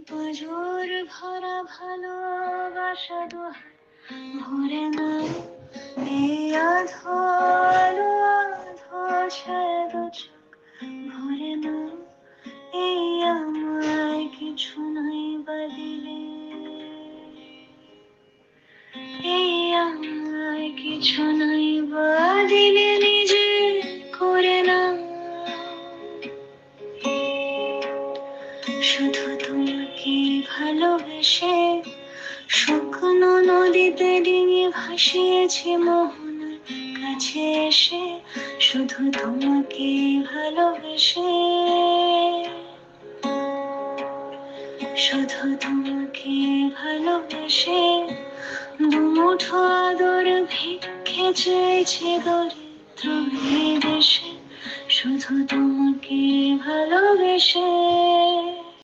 পাঁজর ভরা ভালোবাসা দোহার ভরে না এই আধো আলো আধো ছায়া চোখ ভরে না এই আমায় কিছু নাই বা দিলে এই আমায় কিছু নাই বা দিলে নিজে করে না শুধু তোমাকে ভালোবেসে শুকনো নদীতে ডিঙে ভাসিয়েছি মোহনার কাছে এসে শুধু তোমাকে ভালোবেসে শুধু তোমাকে ভালোবেসে দুমুঠো আদর ভিক্ষে চেয়েছে দরিদ্র এই দেশে শুধু তোমাকে ভালোবেসে